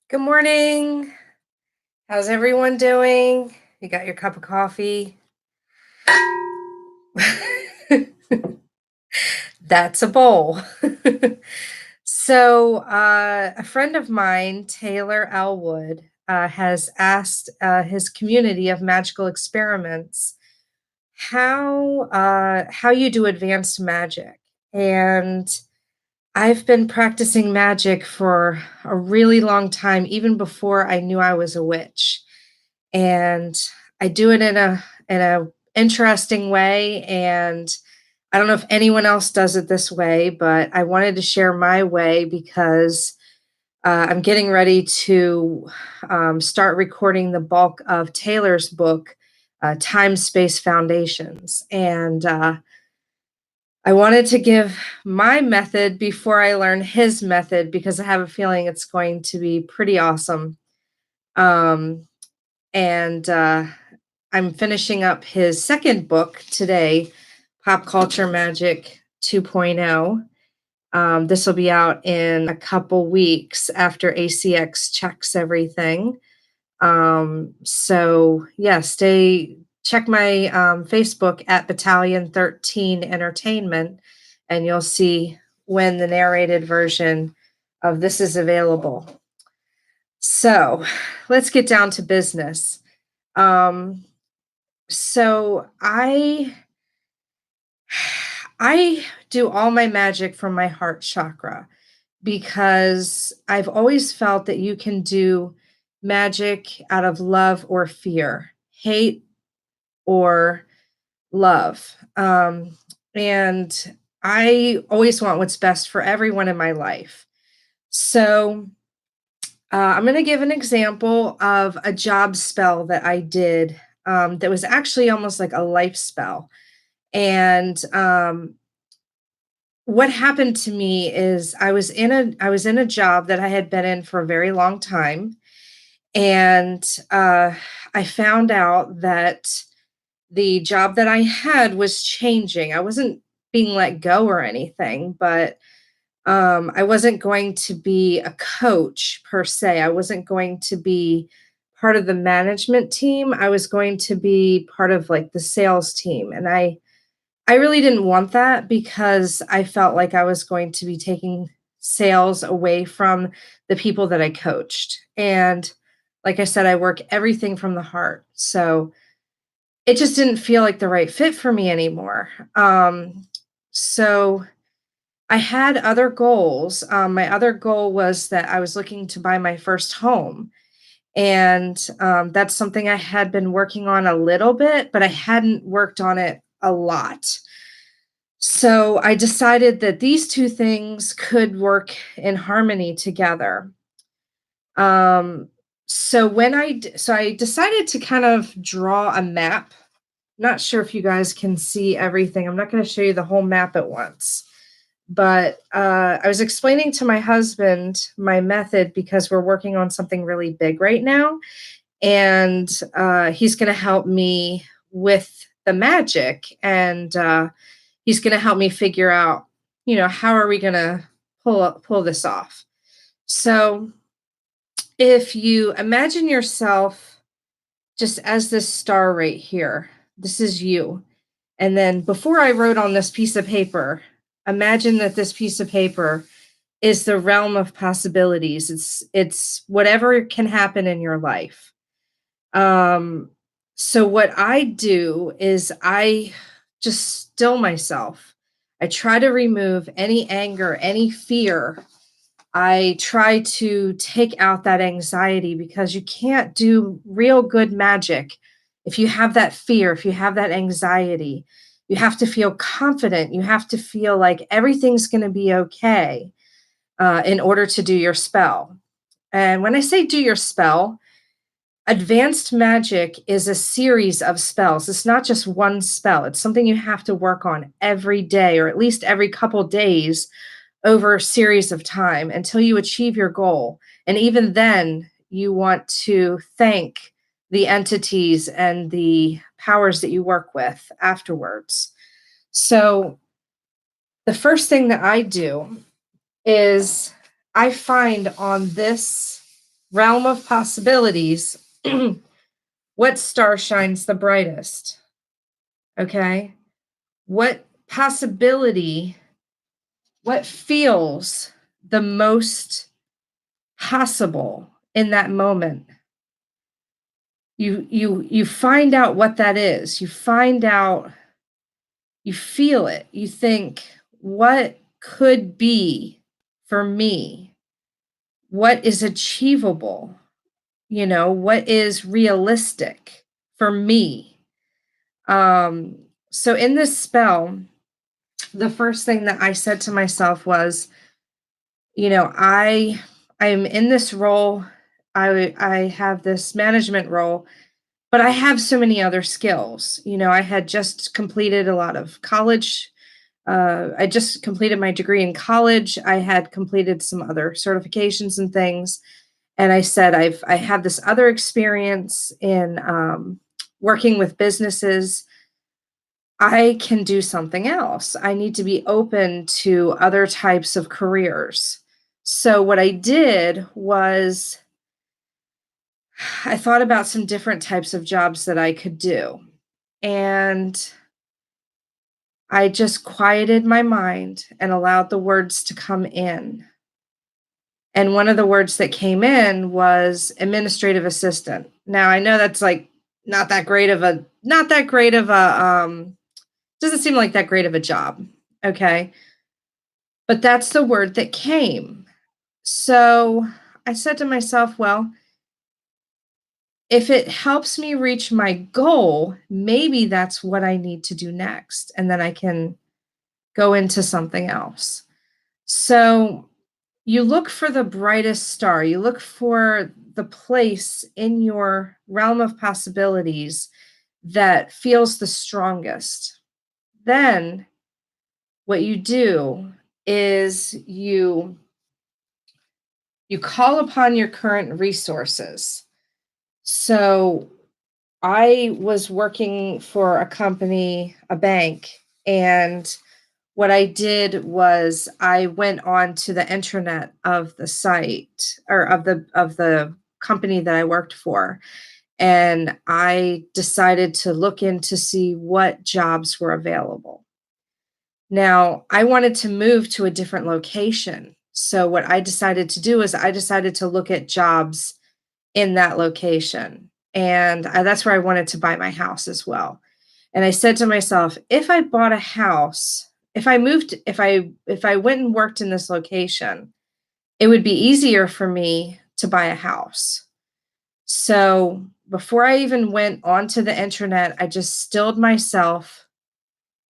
Good morning. How's everyone doing? You got your cup of coffee? That's a bowl. A friend of mine, Taylor Elwood, has asked his community of magical experiments how you do advanced magic, and I've been practicing magic for a really long time, even before I knew I was a witch. And I do it in a interesting way, and I don't know if anyone else does it this way, but I wanted to share my way because I'm getting ready to start recording the bulk of Taylor's book, Time Space Foundations. And I wanted to give my method before I learn his method because I have a feeling it's going to be pretty awesome. Um, and I'm finishing up his second book today, Pop Culture Magic 2.0. This will be out in a couple weeks after ACX checks everything. Stay check my Facebook at Battalion 13 Entertainment, and you'll see when the narrated version of this is available. So let's get down to business. Um, so I do all my magic from my heart chakra because I've always felt that you can do magic out of love or fear, hate or love. And I always want what's best for everyone in my life. So I'm going to give an example of a job spell that I did that was actually almost like a life spell. And what happened to me is I was in a job that I had been in for a very long time, and I found out that the job that I had was changing. I wasn't being let go or anything, but I wasn't going to be a coach per se. I wasn't going to be part of the management team. I was going to be part of like the sales team, and I really didn't want that because I felt like I was going to be taking sales away from the people that I coached. And like I said, I work everything from the heart. So it just didn't feel like the right fit for me anymore. So I had other goals. My other goal was that I was looking to buy my first home. And that's something I had been working on a little bit, but I hadn't worked on it a lot. So I decided that these two things could work in harmony together. Um, so I decided to kind of draw a map. Not sure if you guys can see everything. I'm not going to show you the whole map at once. But I was explaining to my husband my method because we're working on something really big right now. And he's going to help me with the magic. And he's going to help me figure out, how are we going to pull this off. So if you imagine yourself just as this star right here, this is you. And then before I wrote on this piece of paper, imagine that this piece of paper is the realm of possibilities. It's whatever can happen in your life. Um, so what I do is I just still myself. I try to remove any anger, any fear. I try to take out that anxiety because you can't do real good magic if you have that fear, if you have that anxiety. You have to feel confident. You have to feel like everything's going to be okay in order to do your spell. And when I say do your spell, advanced magic is a series of spells. It's not just one spell. It's something you have to work on every day or at least every couple days over a series of time until you achieve your goal. And even then, you want to thank the entities and the powers that you work with afterwards. So, the first thing that I do is I find on this. realm of possibilities, what star shines the brightest? Okay. What possibility, what feels the most possible in that moment? You find out what that is. You find out, you feel it. You think, what could be for me? What is achievable? What is realistic for me? So in this spell, the first thing that I said to myself was, I'm in this role. I have this management role, but I have so many other skills. I had just completed a lot of college. I just completed my degree in college. I had completed some other certifications and things. And I said, I have this other experience in working with businesses. I can do something else. I need to be open to other types of careers. So what I did was I thought about some different types of jobs that I could do. And I just quieted my mind and allowed the words to come in. And one of the words that came in was administrative assistant. Now I know that's like not that great of a doesn't seem like that great of a job. Okay. But that's the word that came. So I said to myself, well, if it helps me reach my goal, maybe that's what I need to do next. And then I can go into something else. So you look for the brightest star, you look for the place in your realm of possibilities that feels the strongest. Then what you do is you call upon your current resources. So I was working for a company, a bank, and what I did was I went on to the intranet of the site or of the company that I worked for, and I decided to look in to see what jobs were available. Now, I wanted to move to a different location. So what I decided to do is I decided to look at jobs in that location. And that's where I wanted to buy my house as well. And I said to myself, if I bought a house, if I went and worked in this location, it would be easier for me to buy a house. So before I even went onto the internet, I just stilled myself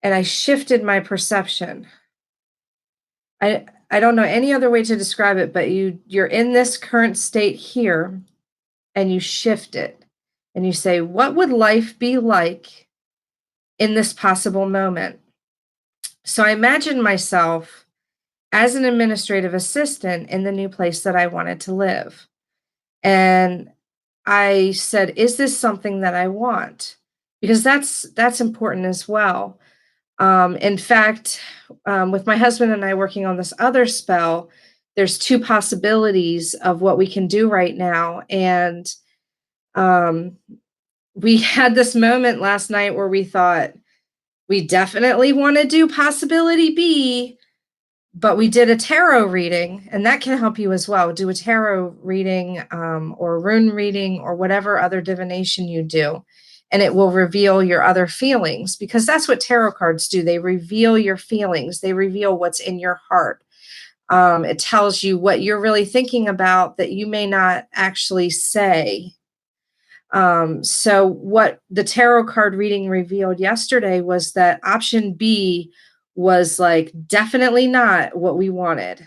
and I shifted my perception. I don't know any other way to describe it, but you're in this current state here and you shift it and you say, what would life be like in this possible moment? So I imagined myself as an administrative assistant in the new place that I wanted to live. And I said, is this something that I want? Because that's important as well. In fact, with my husband and I working on this other spell, there's two possibilities of what we can do right now. And um, we had this moment last night where we thought we definitely want to do possibility B, but we did a tarot reading, and that can help you as well. Do a tarot reading or rune reading or whatever other divination you do, and it will reveal your other feelings because that's what tarot cards do. They reveal your feelings, they reveal what's in your heart. It tells you what you're really thinking about that you may not actually say. So what the tarot card reading revealed yesterday was that option B was like definitely not what we wanted.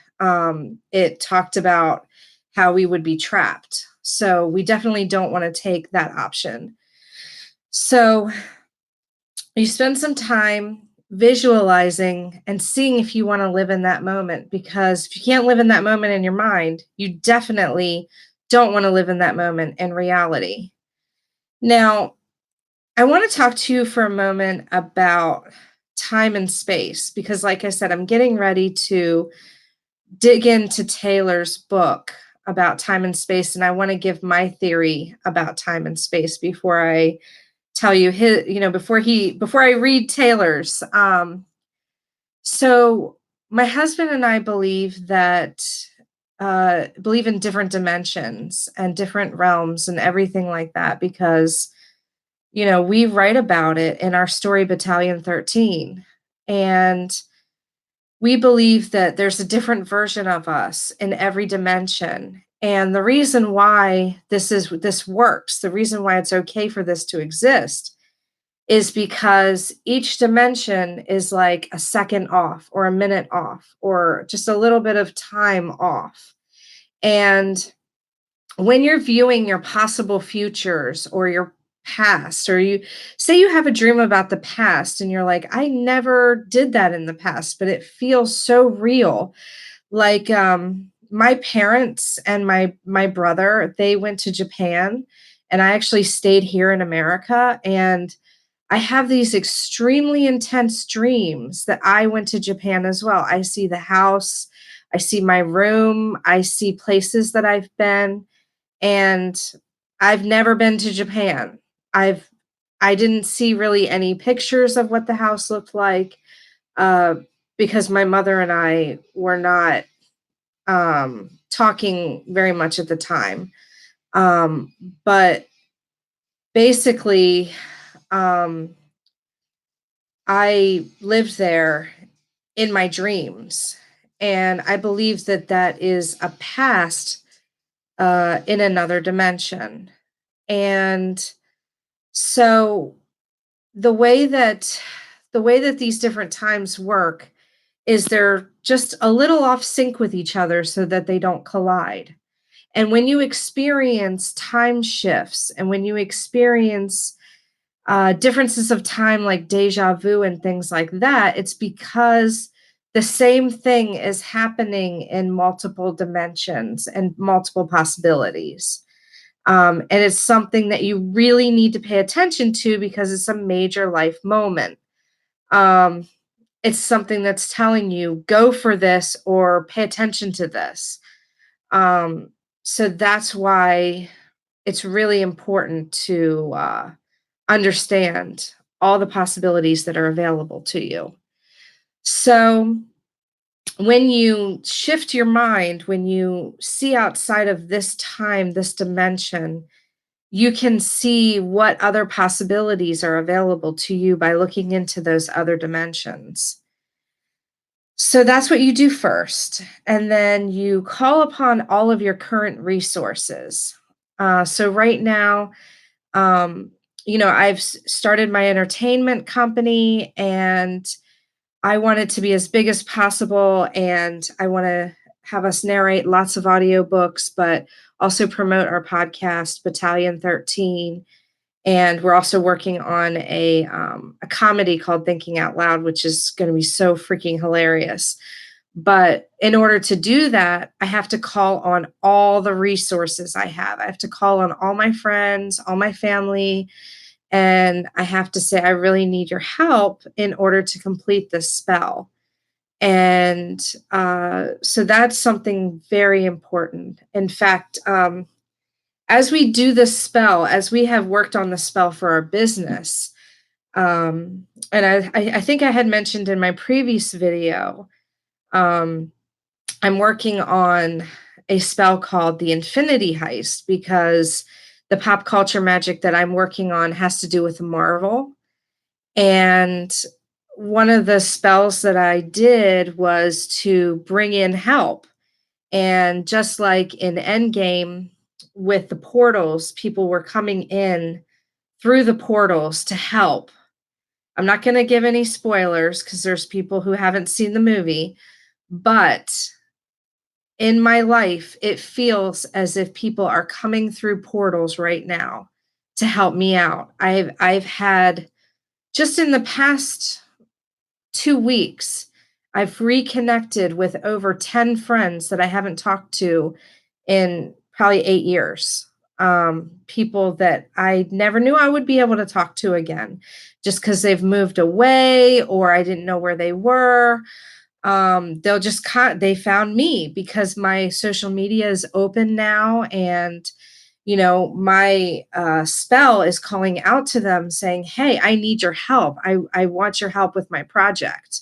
It talked about how we would be trapped. So we definitely don't want to take that option. So you spend some time visualizing and seeing if you want to live in that moment, because if you can't live in that moment in your mind, you definitely don't want to live in that moment in reality. Now, I want to talk to you for a moment about time and space because, like I said, I'm getting ready to dig into Taylor's book. about time and space, and I want to give my theory about time and space before I tell you his, before I read Taylor's. So my husband and I believe in different dimensions and different realms and everything like that because we write about it in our story Battalion 13. And we believe that there's a different version of us in every dimension. And the reason why this works, the reason why it's okay for this to exist is because each dimension is like a second off or a minute off or just a little bit of time off. And when you're viewing your possible futures or your past, or you say you have a dream about the past and you're like, I never did that in the past, but it feels so real. Like my parents and my brother, they went to Japan and I actually stayed here in America, and I have these extremely intense dreams that I went to Japan as well. I see the house, I see my room, I see places that I've been, and I've never been to Japan. I've I didn't see really any pictures of what the house looked like, uh, because my mother and I were not talking very much at the time. Um, but basically, um, I lived there in my dreams, and I believe that that is a past in another dimension. And so the way that these different times work is they're just a little off sync with each other so that they don't collide. And when you experience time shifts and when you experience differences of time like deja vu and things like that, it's because the same thing is happening in multiple dimensions and multiple possibilities. And it's something that you really need to pay attention to because it's a major life moment. Um, it's something that's telling you, go for this or pay attention to this. Um, so that's why it's really important to understand all the possibilities that are available to you. So, when you shift your mind, when you see outside of this time, this dimension, you can see what other possibilities are available to you by looking into those other dimensions. So that's what you do first. And then you call upon all of your current resources. So right now, um, I've started my entertainment company, and I want it to be as big as possible. And I want to have us narrate lots of audiobooks, but also promote our podcast, Battalion 13. And we're also working on a comedy called Thinking Out Loud, which is going to be so freaking hilarious. But in order to do that, I have to call on all the resources I have. I have to call on all my friends, all my family, and I have to say, I really need your help in order to complete this spell. And so that's something very important. In fact, as we do this spell, as we have worked on the spell for our business, and I think I had mentioned in my previous video, um, I'm working on a spell called the Infinity Heist because the pop culture magic that I'm working on has to do with Marvel. And one of the spells that I did was to bring in help. And just like in Endgame with the portals, people were coming in through the portals to help. I'm not going to give any spoilers because there's people who haven't seen the movie, but in my life, it feels as if people are coming through portals right now to help me out. I've had just in the past 2 weeks, I've reconnected with over 10 friends that I haven't talked to in probably 8 years. People that I never knew I would be able to talk to again just because they've moved away or I didn't know where they were. they'll just they found me because my social media is open now, and my spell is calling out to them saying, hey, I need your help. I want your help with my project.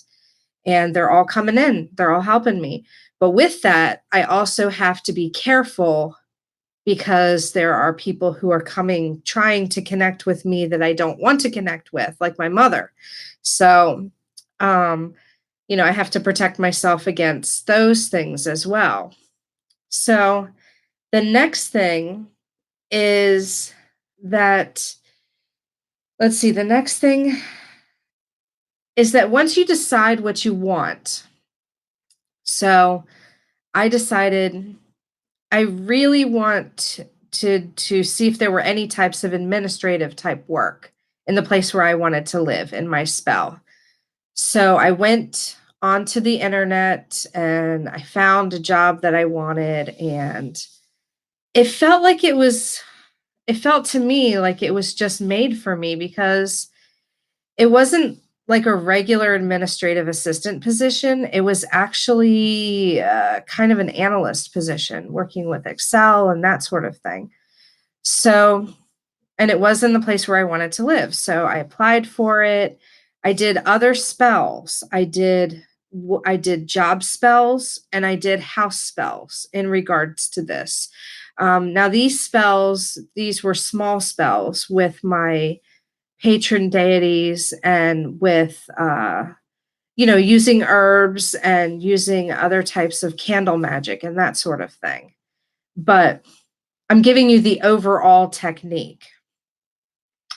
And they're all coming in, they're all helping me. But with that, I also have to be careful because there are people who are coming trying to connect with me that I don't want to connect with, like my mother. So, um, I have to protect myself against those things as well. So, the next thing is that, let's see, the next thing is that once you decide what you want, so I decided I really want to see if there were any types of administrative type work in the place where I wanted to live in my spell. So I went onto the internet and I found a job that I wanted, and it felt like it felt to me like it was just made for me because it wasn't like a regular administrative assistant position. It was actually kind of an analyst position, working with Excel and that sort of thing. So, and it was in the place where I wanted to live. So I applied for it. I did other spells. I did job spells and I did house spells in regards to this. Now these spells, these were small spells with my patron deities and with using herbs and using other types of candle magic and that sort of thing. But I'm giving you the overall technique.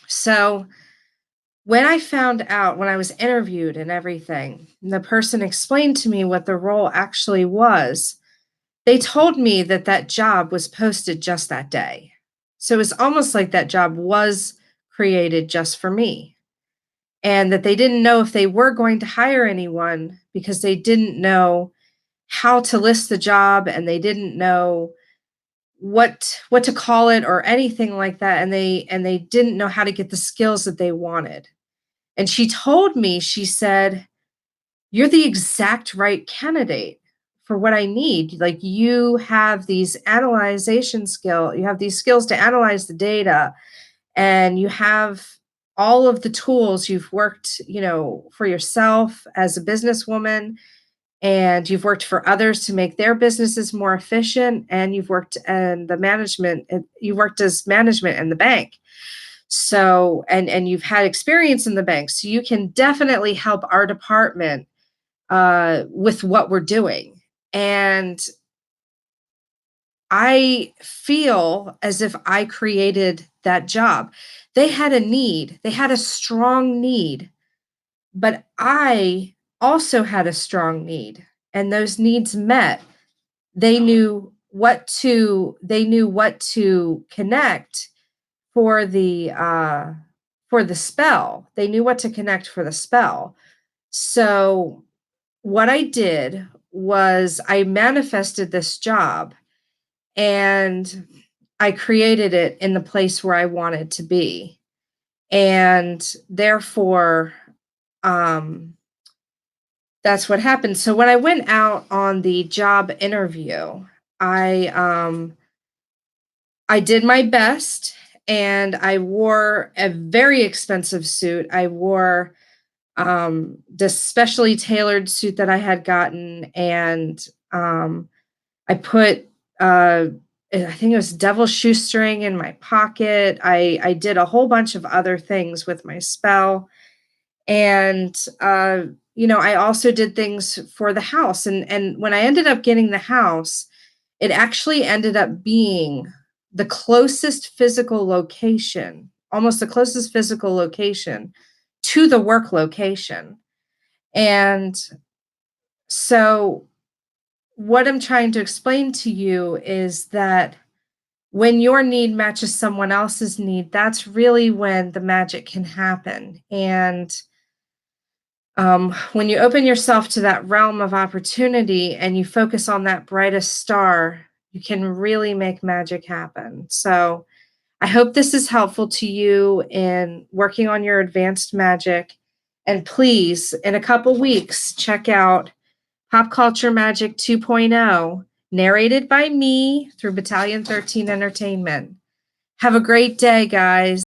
So when I found out, when I was interviewed and everything, and the person explained to me what the role actually was, they told me that that job was posted just that day. So it's almost like that job was created just for me, and that they didn't know if they were going to hire anyone because they didn't know how to list the job, and they didn't know what to call it or anything like that, and they didn't know how to get the skills that they wanted. And she told me, she said, you're the exact right candidate for what I need. Like, you have these analyzation skill, you have these skills to analyze the data, and you have all of the tools. You've worked, for yourself as a businesswoman, and you've worked for others to make their businesses more efficient, and you've worked in the management, you worked as management in the bank. So, and you've had experience in the bank, so you can definitely help our department with what we're doing. And I feel as if I created that job. They had a need, they had a strong need, but I also had a strong need, and those needs met. They knew what to connect for the spell. They knew what to connect for the spell. So what I did was I manifested this job, and I created it in the place where I wanted to be. And therefore, um, that's what happened. So when I went out on the job interview, I um, I did my best, and I wore a very expensive suit. I wore this specially tailored suit that I had gotten, and I put I think it was devil shoestring in my pocket. I did a whole bunch of other things with my spell, and I also did things for the house. And when I ended up getting the house, it actually ended up being the closest physical location, almost the closest physical location to the work location. And so, what I'm trying to explain to you is that when your need matches someone else's need, that's really when the magic can happen. And when you open yourself to that realm of opportunity and you focus on that brightest star, you can really make magic happen. So, I hope this is helpful to you in working on your advanced magic. And please, in a couple weeks, check out Pop Culture Magic 2.0, narrated by me through Battalion 13 Entertainment. Have a great day, guys.